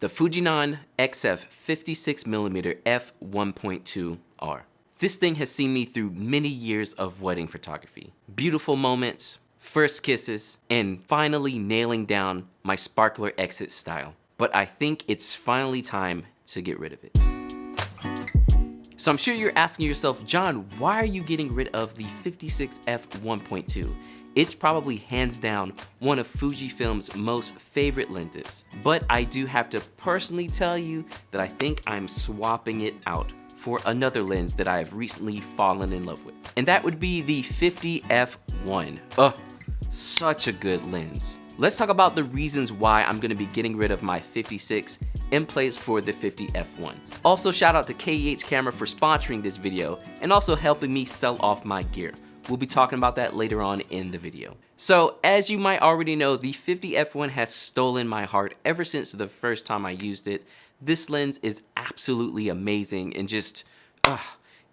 the Fujinon XF 56mm f1.2R. This thing has seen me through many years of wedding photography. Beautiful moments, first kisses, and finally nailing down my sparkler exit style. But I think it's finally time to get rid of it. So I'm sure you're asking yourself, John, why are you getting rid of the 56 f1.2? It's probably hands down one of Fujifilm's most favorite lenses. But I do have to personally tell you that I think I'm swapping it out for another lens that I have recently fallen in love with. And that would be the 50 f1. Ugh, such a good lens. Let's talk about the reasons why I'm gonna be getting rid of my 56 in place for the 50 f1. Also, shout out to KEH Camera for sponsoring this video and also helping me sell off my gear. We'll be talking about that later on in the video. So, as you might already know, the 50 f1 has stolen my heart ever since the first time I used it. This lens is absolutely amazing and just,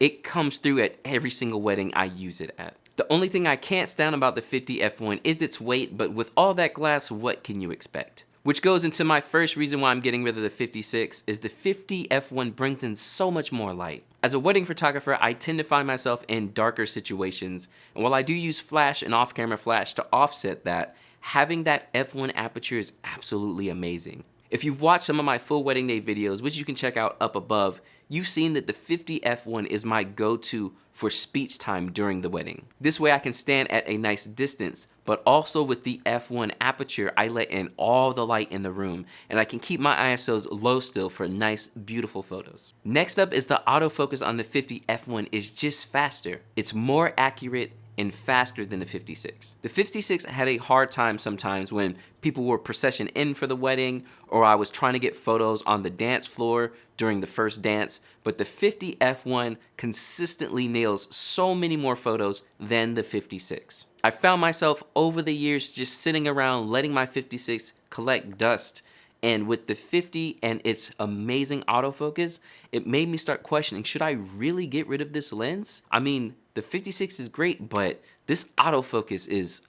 it comes through at every single wedding I use it at. The only thing I can't stand about the 50 f1 is its weight, but with all that glass, what can you expect? Which goes into my first reason why I'm getting rid of the 56 is the 50 f1 brings in so much more light. As a wedding photographer, I tend to find myself in darker situations, and while I do use flash and off-camera flash to offset that, having that f1 aperture is absolutely amazing. If you've watched some of my full wedding day videos, which you can check out up above, you've seen that the 50 f1 is my go-to for speech time during the wedding. This way I can stand at a nice distance, but also with the f1 aperture, I let in all the light in the room, and I can keep my ISOs low still for nice, beautiful photos. Next up is the autofocus on the 50 f1 is just faster. It's more accurate and faster than the 56. The 56 had a hard time sometimes when people were procession in for the wedding, or I was trying to get photos on the dance floor during the first dance, but the 50 f1 consistently nails so many more photos than the 56. I found myself over the years just sitting around letting my 56 collect dust, and with the 50 and its amazing autofocus, it made me start questioning, should I really get rid of this lens? I mean, the 56 is great, but this autofocus is,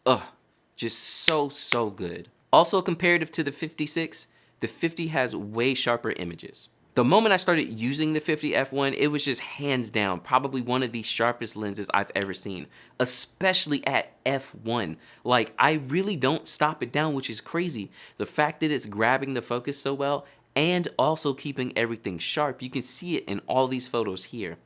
just so good. Also, comparative to the 56, the 50 has way sharper images. The moment I started using the 50 f1, it was just hands down probably one of the sharpest lenses I've ever seen, especially at f1. Like, I really don't stop it down, which is crazy. The fact that it's grabbing the focus so well and also keeping everything sharp, you can see it in all these photos here.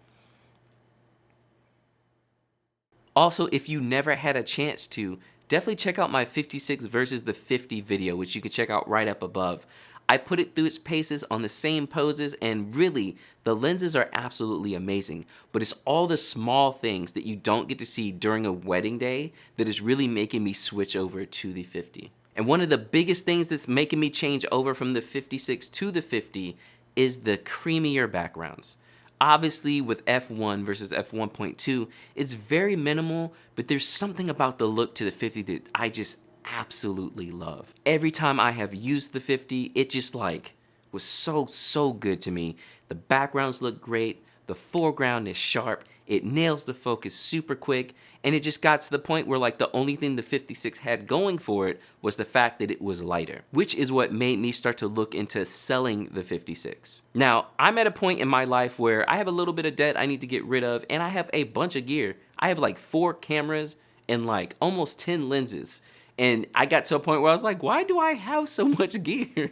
Also, if you never had a chance to, definitely check out my 56 versus the 50 video, which you can check out right up above. I put it through its paces on the same poses, and really, the lenses are absolutely amazing, but it's all the small things that you don't get to see during a wedding day that is really making me switch over to the 50. And one of the biggest things that's making me change over from the 56 to the 50 is the creamier backgrounds. Obviously, with f1 versus f1.2, it's very minimal, but there's something about the look to the 50 that I just absolutely love. Every time I have used the 50, it just was so good to me. The backgrounds look great, the foreground is sharp, it nails the focus super quick, and it just got to the point where the only thing the 56 had going for it was the fact that it was lighter, which is what made me start to look into selling the 56. Now, I'm at a point in my life where I have a little bit of debt I need to get rid of, and I have a bunch of gear. I have 4 cameras and almost 10 lenses. And I got to a point where I was like, why do I have so much gear?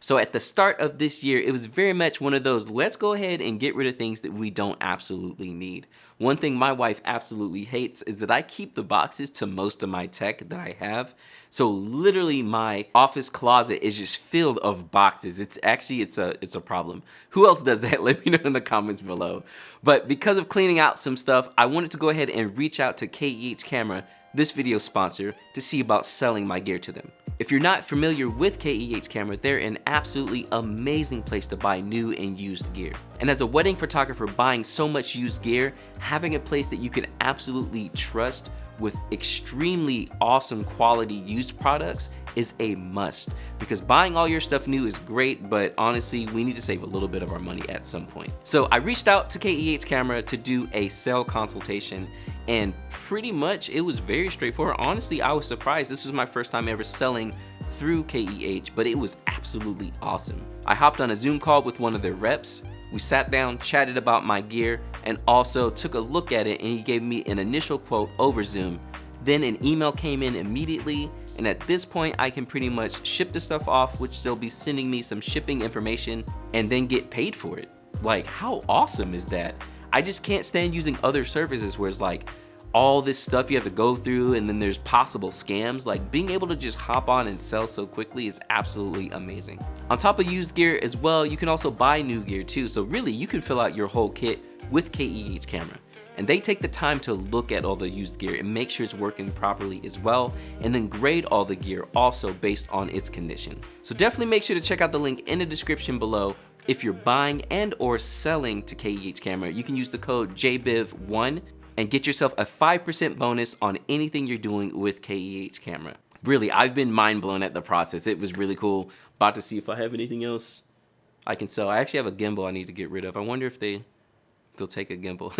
So at the start of this year, it was very much one of those, let's go ahead and get rid of things that we don't absolutely need. One thing my wife absolutely hates is that I keep the boxes to most of my tech that I have. So literally my office closet is just filled of boxes. It's a problem. Who else does that? Let me know in the comments below. But because of cleaning out some stuff, I wanted to go ahead and reach out to KEH Camera, this video sponsor, to see about selling my gear to them. If you're not familiar with KEH Camera, they're an absolutely amazing place to buy new and used gear. And as a wedding photographer buying so much used gear, having a place that you can absolutely trust with extremely awesome quality used products is a must, because buying all your stuff new is great, but honestly, we need to save a little bit of our money at some point. So I reached out to KEH Camera to do a sale consultation, and pretty much it was very straightforward. Honestly, I was surprised. This was my first time ever selling through KEH, but it was absolutely awesome. I hopped on a Zoom call with one of their reps. We sat down, chatted about my gear, and also took a look at it, and he gave me an initial quote over Zoom. Then an email came in immediately, and at this point I can pretty much ship the stuff off, which they'll be sending me some shipping information, and then get paid for it. Like, how awesome is that? I just can't stand using other services where it's like all this stuff you have to go through, and then there's possible scams. Like, being able to just hop on and sell so quickly is absolutely amazing. On top of used gear as well, you can also buy new gear too. So really, you can fill out your whole kit with KEH camera. And they take the time to look at all the used gear and make sure it's working properly as well, and then grade all the gear also based on its condition. So definitely make sure to check out the link in the description below. If you're buying and or selling to KEH camera, you can use the code JBIV1 and get yourself a 5% bonus on anything you're doing with KEH camera. Really, I've been mind blown at the process. It was really cool. About to see if I have anything else I can sell. I actually have a gimbal I need to get rid of. I wonder if they'll take a gimbal.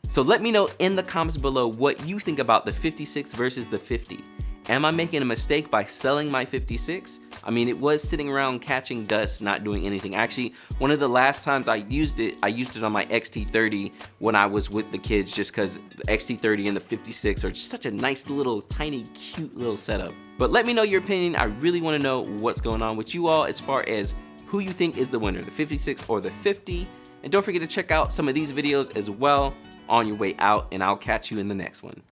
So let me know in the comments below what you think about the 56 versus the 50. Am I making a mistake by selling my 56? I mean, it was sitting around catching dust, not doing anything. Actually, one of the last times I used it on my XT30 when I was with the kids, just because the XT30 and the 56 are just such a nice little, tiny, cute little setup. But let me know your opinion. I really want to know what's going on with you all as far as who you think is the winner, the 56 or the 50. And don't forget to check out some of these videos as well on your way out, and I'll catch you in the next one.